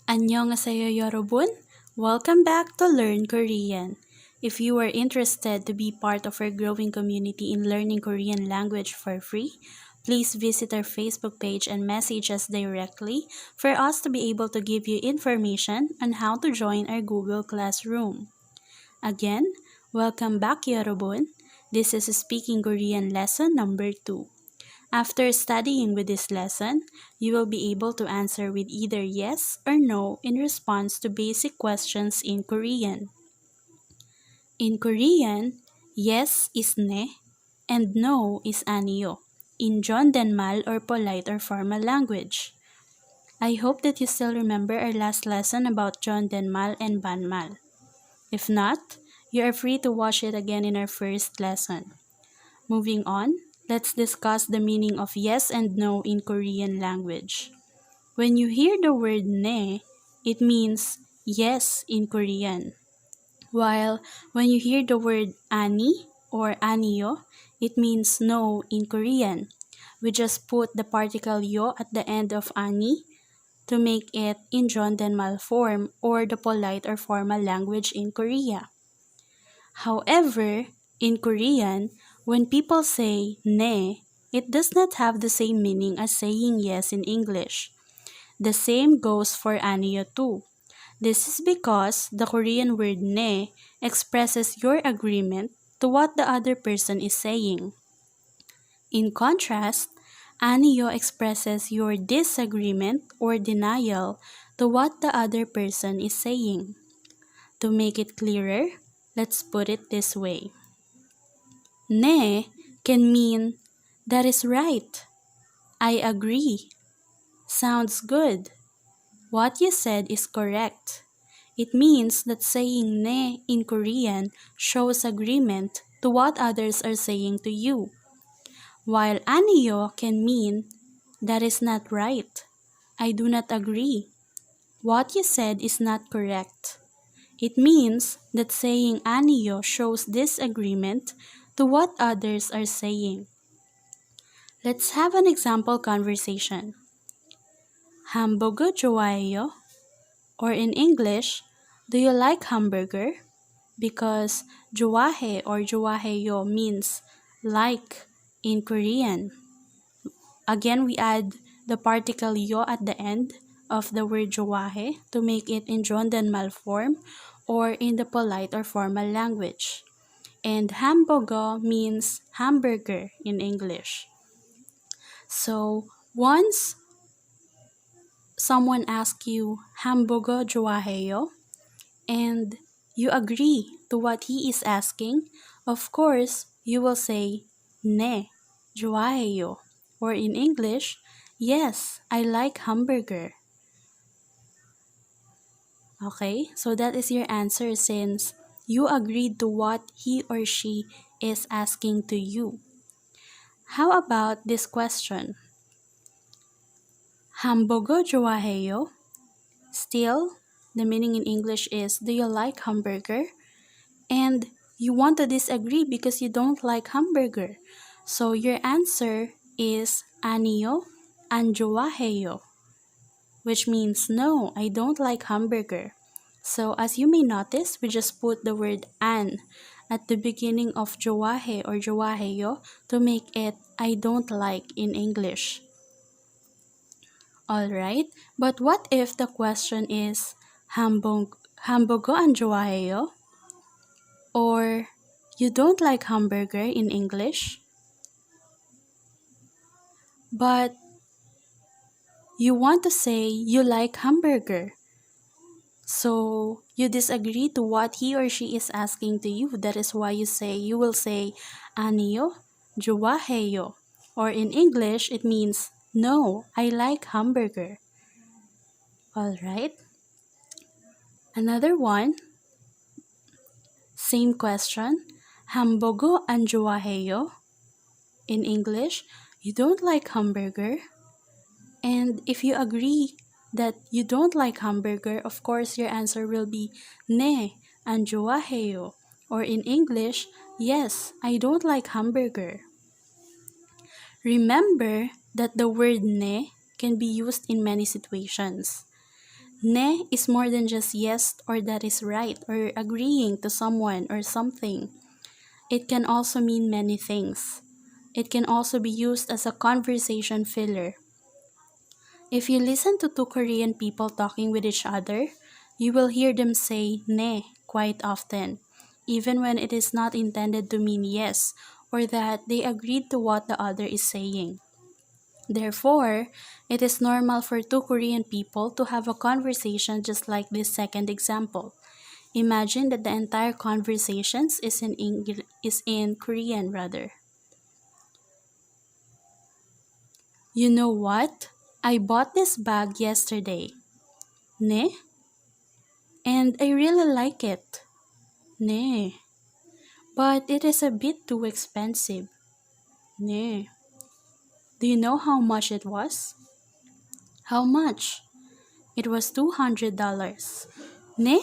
안녕하세요, 여러분. Welcome back to Learn Korean. If you are interested to be part of our growing community in learning Korean language for free, please visit our Facebook page and message us directly for us to be able to give you information on how to join our Google Classroom. Again, welcome back, 여러분. This is Speaking Korean lesson number 2. After studying with this lesson, you will be able to answer with either yes or no in response to basic questions in Korean. In Korean, yes is ne and no is 아니요 in 존댓말 or polite or formal language. I hope that you still remember our last lesson about 존댓말 and 반말. If not, you are free to watch it again in our first lesson. Moving on, let's discuss the meaning of yes and no in Korean language. When you hear the word ne, it means yes in Korean. While when you hear the word ani or 아니요, it means no in Korean. We just put the particle yo at the end of ani to make it in 존댓말 form or the polite or formal language in Korea. However, in Korean, when people say ne, it does not have the same meaning as saying yes in English. The same goes for 아니요 too. This is because the Korean word ne expresses your agreement to what the other person is saying. In contrast, 아니요 expresses your disagreement or denial to what the other person is saying. To make it clearer, let's put it this way. Ne can mean, that is right. I agree. Sounds good. What you said is correct. It means that saying ne in Korean shows agreement to what others are saying to you. While 아니요 can mean, that is not right. I do not agree. What you said is not correct. It means that saying 아니요 shows disagreement to what others are saying. Let's have an example conversation. hamburger 좋아해요? Or in English, do you like hamburger? Because 좋아해 or 좋아해요 means like in Korean. Again, we add the particle yo at the end of the word 좋아해 to make it in 존댓말 form or in the polite or formal language. And hamburger means hamburger in English. So, once someone asks you, hamburger 좋아해요? And you agree to what he is asking, of course, you will say, 네, 좋아해요. Or in English, yes, I like hamburger. Okay, so that is your answer since you agreed to what he or she is asking to you. How about this question? hamburger 좋아해요? Still, the meaning in English is, do you like hamburger? And you want to disagree because you don't like hamburger. So your answer is 아니요, 안 좋아해요, which means no, I don't like hamburger. So as you may notice, we just put the word 안 at the beginning of 좋아해 or 좋아해요 to make it I don't like in English. Alright, but what if the question is hamburger 안 좋아해요? Or you don't like hamburger in English? But you want to say you like hamburger. So you disagree to what he or she is asking to you. That is why you will say 아니요, 좋아해요. Or in English, it means no, I like hamburger. Alright. Another one. Same question. hamburger 안 좋아해요? In English, you don't like hamburger. And if you agree that you don't like hamburger, of course your answer will be 네, 안 좋아해요. Or in English, yes, I don't like hamburger. Remember that the word 네 can be used in many situations. Ne is more than just yes or that is right or agreeing to someone or something. It can also mean many things. It can also be used as a conversation filler. If you listen to two Korean people talking with each other, you will hear them say ne quite often, even when it is not intended to mean yes or that they agreed to what the other is saying. Therefore, it is normal for two Korean people to have a conversation just like this second example. Imagine that the entire conversations is in Korean rather. You know what? I bought this bag yesterday. Ne? And I really like it. Ne. But it is a bit too expensive. Ne. Do you know how much it was? How much? It was $200. Ne?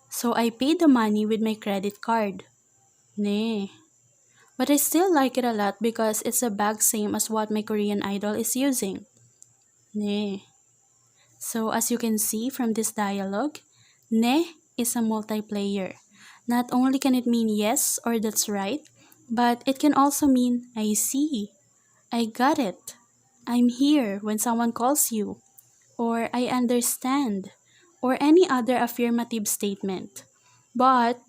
So I paid the money with my credit card. Ne. But I still like it a lot because it's a bag same as what my Korean idol is using. Ne. So as you can see from this dialogue, ne is a multiplayer. Not only can it mean yes or that's right, but it can also mean I see, I got it, I'm here when someone calls you, or I understand, or any other affirmative statement. But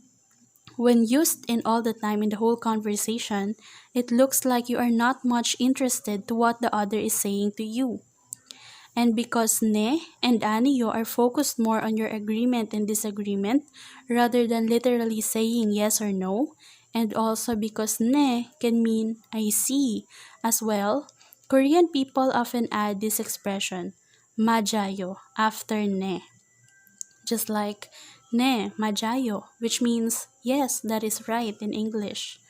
when used in all the time in the whole conversation, it looks like you are not much interested to what the other is saying to you. And because ne and aniyo are focused more on your agreement and disagreement rather than literally saying yes or no, and also because ne can mean I see as well, Korean people often add this expression, majayo, after ne. Just like ne majayo, which means yes, that is right in English.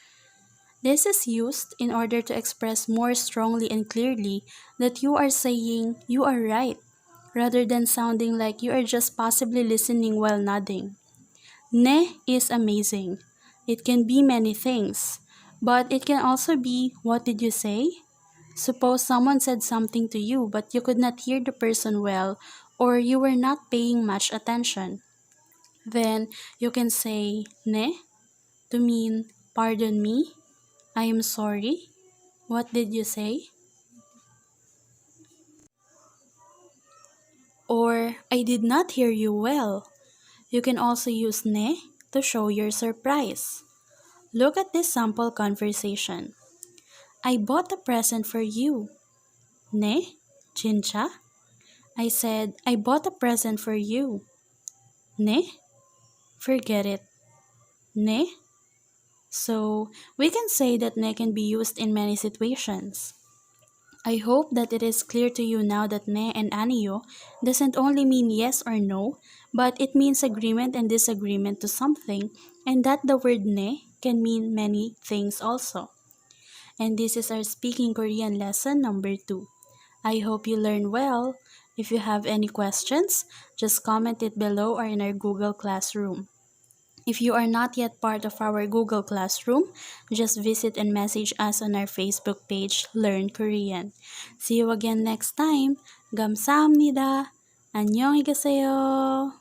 This is used in order to express more strongly and clearly that you are saying you are right, rather than sounding like you are just passively listening while nodding. Ne is amazing. It can be many things, but it can also be what did you say? Suppose someone said something to you but you could not hear the person well or you were not paying much attention. Then you can say ne to mean pardon me, I am sorry. What did you say? Or I did not hear you well. You can also use ne to show your surprise. Look at this sample conversation. I bought a present for you. Ne? Chincha? I said, I bought a present for you. Ne? Forget it. Ne? So, we can say that ne can be used in many situations. I hope that it is clear to you now that ne and aniyo doesn't only mean yes or no, but it means agreement and disagreement to something, and that the word ne can mean many things also. And this is our speaking Korean lesson number 2. I hope you learn well. If you have any questions, just comment it below or in our Google Classroom. If you are not yet part of our Google Classroom, just visit and message us on our Facebook page, Learn Korean. See you again next time. 감사합니다. 안녕히 계세요.